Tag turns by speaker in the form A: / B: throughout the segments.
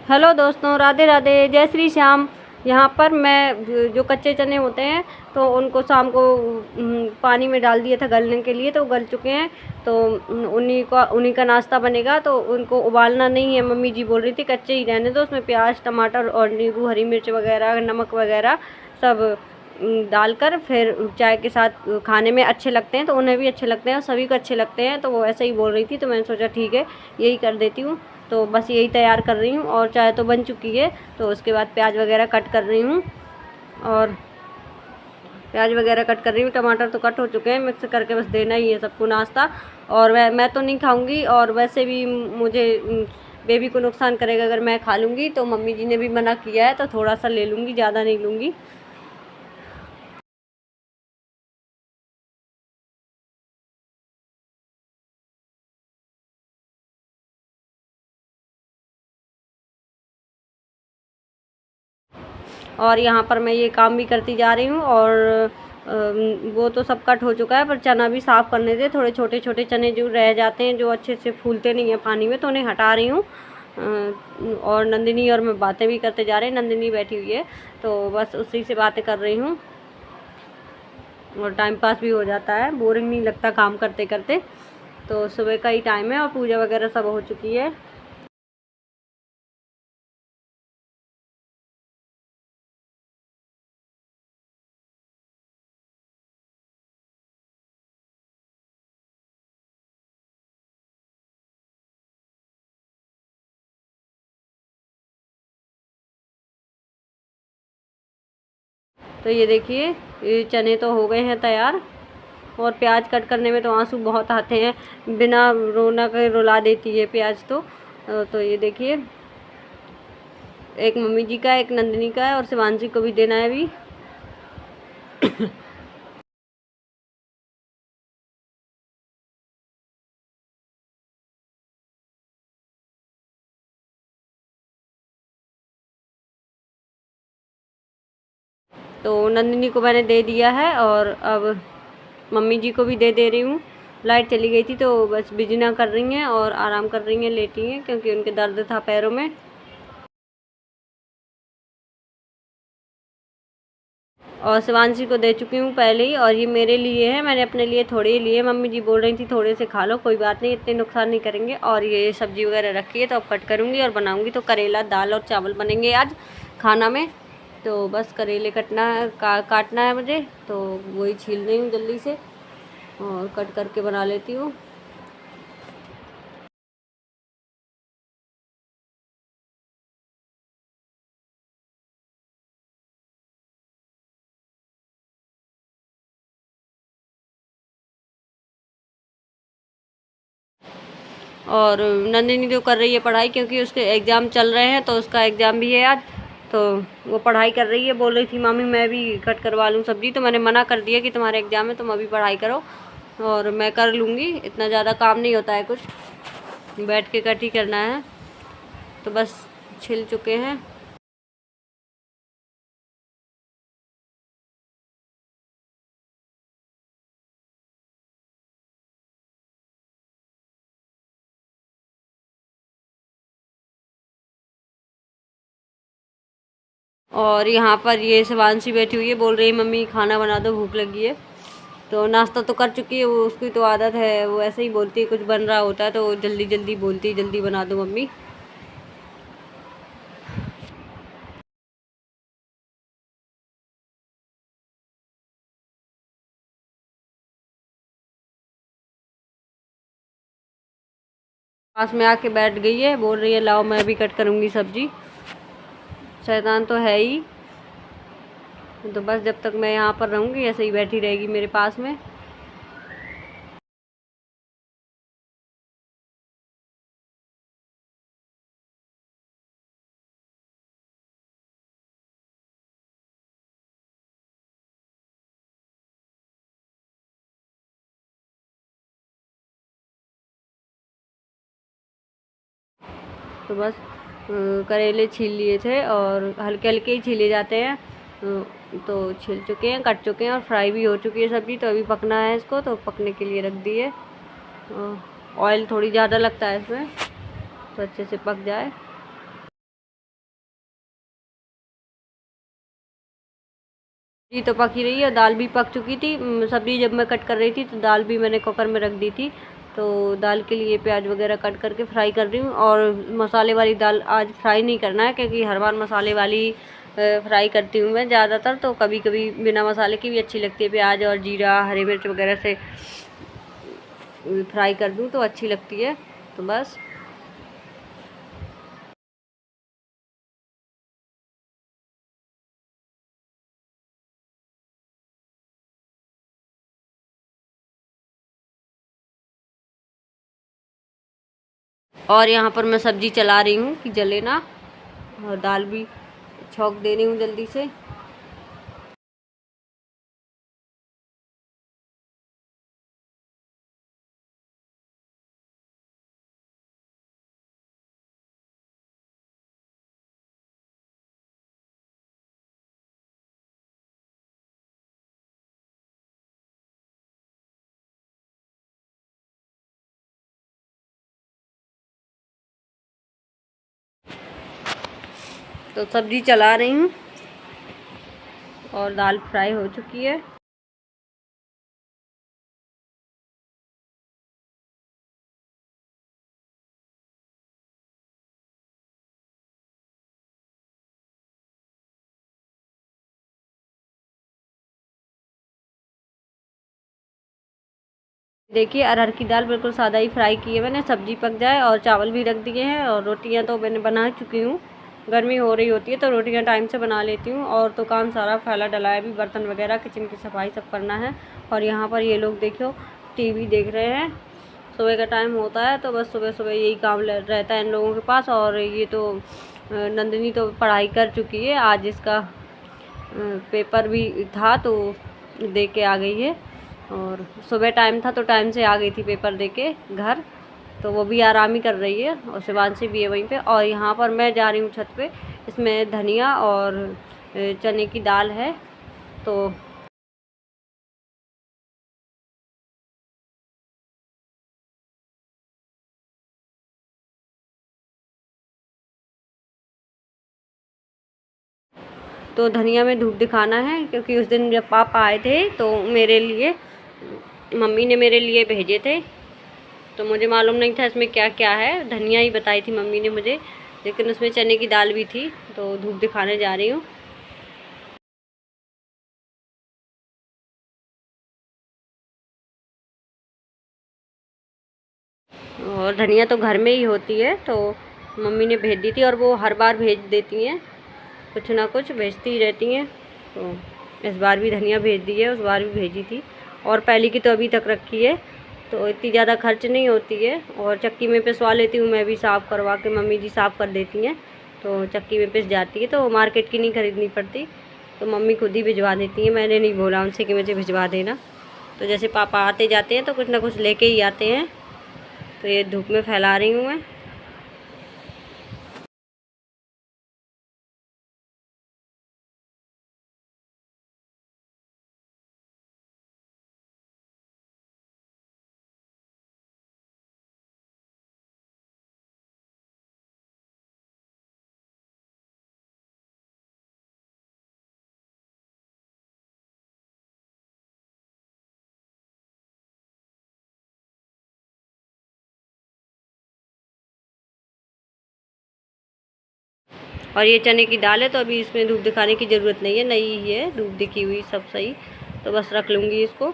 A: Hello दोस्तों, राधे राधे, जय श्री श्याम। यहाँ पर मैं जो कच्चे चने होते हैं तो उनको शाम को पानी में डाल दिया था गलने के लिए, तो गल चुके हैं। तो उन्हीं का नाश्ता बनेगा। तो उनको उबालना नहीं है, मम्मी जी बोल रही थी कच्चे ही रहने दो, उसमें प्याज टमाटर और नींबू हरी मिर्च वगैरह नमक वगैरह सब डालकर फिर चाय के साथ खाने में अच्छे लगते हैं। तो उन्हें भी अच्छे लगते हैं और सभी को अच्छे लगते हैं। तो वो ऐसे ही बोल रही थी, तो मैंने सोचा ठीक है यही कर देती हूँ। तो बस यही तैयार कर रही हूँ और चाय तो बन चुकी है। तो उसके बाद प्याज वगैरह कट कर रही हूँ और प्याज वगैरह कट कर रही हूँ। टमाटर तो कट हो चुके हैं, मिक्स करके बस देना ही है सबको नाश्ता। और मैं तो नहीं खाऊंगी, और वैसे भी मुझे बेबी को नुकसान करेगा अगर मैं खा लूँगी। तो मम्मी जी ने भी मना किया है, तो थोड़ा सा ले लूँगी, ज़्यादा नहीं लूँगी। और यहाँ पर मैं ये काम भी करती जा रही हूँ। और वो तो सब कट हो चुका है, पर चना भी साफ़ करने थे। थोड़े छोटे छोटे चने जो रह जाते हैं, जो अच्छे से फूलते नहीं हैं पानी में, तो उन्हें हटा रही हूँ। और नंदिनी और मैं बातें भी करते जा रहे हैं। नंदिनी बैठी हुई है, तो बस उसी से बातें कर रही हूँ और टाइम पास भी हो जाता है, बोरिंग नहीं लगता काम करते करते। तो सुबह का ही टाइम है और पूजा वगैरह सब हो चुकी है। तो ये देखिए, ये चने तो हो गए हैं तैयार। और प्याज कट करने में तो आंसू बहुत आते हैं, बिना रोना के रुला देती है प्याज तो ये देखिए, एक मम्मी जी का, एक नंदिनी का है और शिवांशी को भी देना है अभी। तो नंदिनी को मैंने दे दिया है और अब मम्मी जी को भी दे रही हूँ। लाइट चली गई थी तो बस बिजना कर रही हैं और आराम कर रही हैं, लेटी हैं, क्योंकि उनके दर्द था पैरों में। और शिवांशी को दे चुकी हूँ पहले ही, और ये मेरे लिए है, मैंने अपने लिए थोड़े ही लिए। मम्मी जी बोल रही थी थोड़े से खा लो, कोई बात नहीं, इतने नुकसान नहीं करेंगे। और ये सब्जी वगैरह रखी है तो अब कट करूँगी और बनाऊँगी। तो करेला दाल और चावल बनेंगे आज खाना में। तो बस करेले काटना है मुझे, तो वही छील रही हूँ जल्दी से और कट करके बना लेती हूँ। और नंदिनी जो कर रही है पढ़ाई, क्योंकि उसके एग्ज़ाम चल रहे हैं, तो उसका एग्ज़ाम भी है आज। तो वो पढ़ाई कर रही है, बोल रही थी मामी मैं भी कट करवा लूँ सब्ज़ी। तो मैंने मना कर दिया कि तुम्हारे एग्ज़ाम है, तुम अभी पढ़ाई करो और मैं कर लूँगी, इतना ज़्यादा काम नहीं होता है, कुछ बैठ के कट ही करना है। तो बस छिल चुके हैं। और यहाँ पर ये शिवांशी बैठी हुई है, बोल रही है मम्मी खाना बना दो, भूख लगी है। तो नाश्ता तो कर चुकी है वो, उसकी तो आदत है, वो ऐसे ही बोलती है, कुछ बन रहा होता है तो जल्दी जल्दी बोलती है जल्दी बना दो मम्मी। पास में आके बैठ गई है, बोल रही है लाओ मैं भी कट करूँगी सब्जी। शैतान तो है ही। तो बस जब तक मैं यहाँ पर रहूँगी ऐसे ही बैठी रहेगी मेरे पास में। तो बस करेले छील लिए थे और हल्के हल्के ही छीले जाते हैं। तो छिल चुके हैं, कट चुके हैं और फ्राई भी हो चुकी है सब्ज़ी। तो अभी पकना है इसको, तो पकने के लिए रख दिए। ऑयल थोड़ी ज़्यादा लगता है इसमें, तो अच्छे से पक जाए। सब्जी तो पक ही रही है, दाल भी पक चुकी थी। सब्जी जब मैं कट कर रही थी तो दाल भी मैंने कुकर में रख दी थी। तो दाल के लिए प्याज वगैरह कट करके फ्राई कर रही हूँ। और मसाले वाली दाल आज फ्राई नहीं करना है, क्योंकि हर बार मसाले वाली फ्राई करती हूँ मैं ज़्यादातर। तो कभी कभी बिना मसाले की भी अच्छी लगती है, प्याज और जीरा हरी मिर्च वगैरह से फ्राई कर दूँ तो अच्छी लगती है। तो बस और यहाँ पर मैं सब्जी चला रही हूँ कि जले ना, और दाल भी छौंक दे रही हूँ जल्दी से। तो सब्जी चला रही हूँ और दाल फ्राई हो चुकी है। देखिए अरहर की दाल बिल्कुल सादा ही फ्राई की है मैंने, सब्जी पक जाए और चावल भी रख दिए हैं। और रोटियां तो मैंने बना चुकी हूँ, गर्मी हो रही होती है तो रोटियां टाइम से बना लेती हूँ। और तो काम सारा फैला डला है, अभी बर्तन वगैरह किचन की सफाई सब करना है। और यहाँ पर ये लोग देखो टीवी देख रहे हैं, सुबह का टाइम होता है तो बस सुबह सुबह यही काम रहता है इन लोगों के पास। और ये तो नंदिनी तो पढ़ाई कर चुकी है, आज इसका पेपर भी था तो दे के आ गई है। और सुबह टाइम था तो टाइम से आ गई थी पेपर दे के घर। तो वो भी आराम ही कर रही है और शिवांशी भी है वहीं पे। और यहाँ पर मैं जा रही हूँ छत पे, इसमें धनिया और चने की दाल है। तो धनिया में धूप दिखाना है, क्योंकि उस दिन जब पापा आए थे तो मेरे लिए मम्मी ने मेरे लिए भेजे थे। तो मुझे मालूम नहीं था इसमें क्या क्या है, धनिया ही बताई थी मम्मी ने मुझे, लेकिन उसमें चने की दाल भी थी। तो धूप दिखाने जा रही हूँ। और धनिया तो घर में ही होती है तो मम्मी ने भेज दी थी, और वो हर बार भेज देती हैं, कुछ ना कुछ भेजती ही रहती हैं। तो इस बार भी धनिया भेज दी है, उस बार भी भेजी थी। और पहले की तो अभी तक रखी है, तो इतनी ज़्यादा खर्च नहीं होती है। और चक्की में पिसवा लेती हूँ मैं भी, साफ़ करवा के मम्मी जी साफ़ कर देती हैं तो चक्की में पिस जाती है, तो मार्केट की नहीं ख़रीदनी पड़ती। तो मम्मी खुद ही भिजवा देती हैं, मैंने नहीं बोला उनसे कि मुझे भिजवा देना। तो जैसे पापा आते जाते हैं तो कुछ ना कुछ लेके ही आते हैं। तो ये धूप में फैला रही हूँ मैं। और ये चने की दाल है तो अभी इसमें धूप दिखाने की ज़रूरत नहीं है, नई ही है, धूप दिखी हुई सब सही। तो बस रख लूँगी इसको।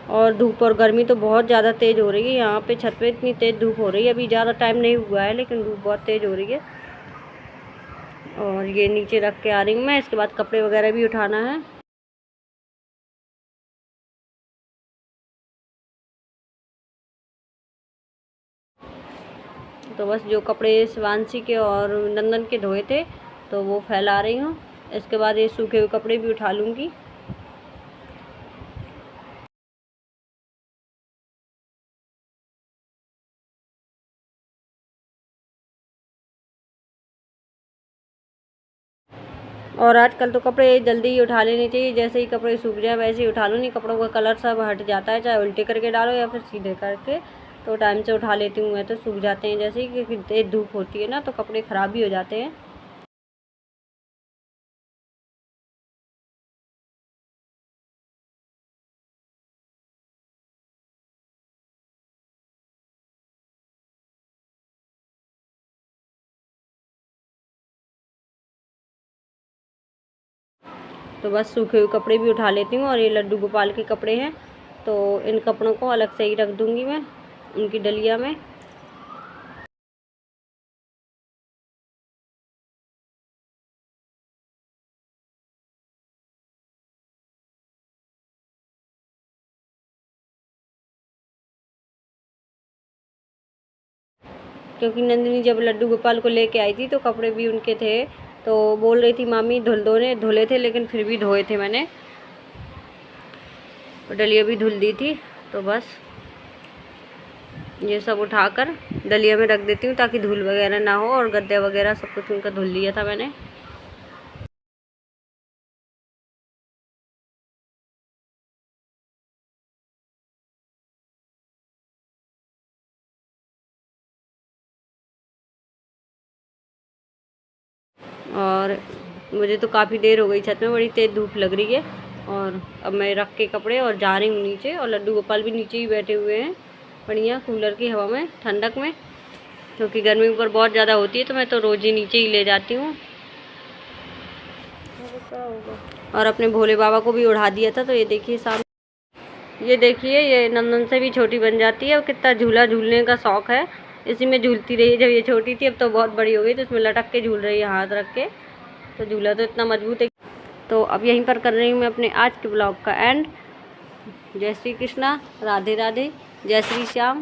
A: और धूप और गर्मी तो बहुत ज़्यादा तेज़ हो रही है, यहाँ पे छत पे इतनी तेज़ धूप हो रही है। अभी ज़्यादा टाइम नहीं हुआ है लेकिन धूप बहुत तेज़ हो रही है। और ये नीचे रख के आ रही हूँ मैं, इसके बाद कपड़े वगैरह भी उठाना है। तो बस जो कपड़े शिवांशी के और नंदन के धोए थे तो वो फैला रही हूँ। इसके बाद ये सूखे हुए कपड़े भी उठा लूँगी। और आजकल तो कपड़े जल्दी ही उठा लेने चाहिए, जैसे ही कपड़े सूख जाए वैसे ही उठा लो, नहीं कपड़ों का कलर सब हट जाता है, चाहे उल्टे करके डालो या फिर सीधे करके। तो टाइम से उठा लेती हूँ मैं, तो सूख जाते हैं जैसे ही, क्योंकि तेज़ धूप होती है ना तो कपड़े ख़राब भी हो जाते हैं। तो बस सूखे हुए कपड़े भी उठा लेती हूँ, और ये लड्डू गोपाल के कपड़े हैं तो इन कपड़ों को अलग से ही रख दूँगी मैं उनकी डलिया में। क्योंकि नंदिनी जब लड्डू गोपाल को लेके आई थी तो कपड़े भी उनके थे, तो बोल रही थी मामी धुले थे, लेकिन फिर भी धोए थे मैंने, डलिया भी धुल दी थी। तो बस ये सब उठाकर डलिया में रख देती हूँ ताकि धूल वगैरह ना हो, और गद्दे वगैरह सब कुछ उनका धुल लिया था मैंने। और मुझे तो काफ़ी देर हो गई, छत में बड़ी तेज़ धूप लग रही है, और अब मैं रख के कपड़े और जा रही हूँ नीचे, और लड्डू गोपाल भी नीचे ही बैठे हुए हैं बढ़िया कूलर की हवा में, ठंडक में, क्योंकि गर्मी ऊपर बहुत ज़्यादा होती है तो मैं तो रोज़ ही नीचे ही ले जाती हूँ। और अपने भोले बाबा को भी उड़ा दिया था, तो ये देखिए सामने, ये देखिए ये नंदन से भी छोटी बन जाती है, और कितना झूला झूलने का शौक़ है, इसी में झूलती रही जब ये छोटी थी, अब तो बहुत बड़ी हो गई तो इसमें लटक के झूल रही है हाथ रख के, तो झूला तो इतना मजबूत है। तो अब यहीं पर कर रही हूँ मैं अपने आज के ब्लॉग का एंड। जय श्री कृष्णा, राधे राधे, जय श्री श्याम।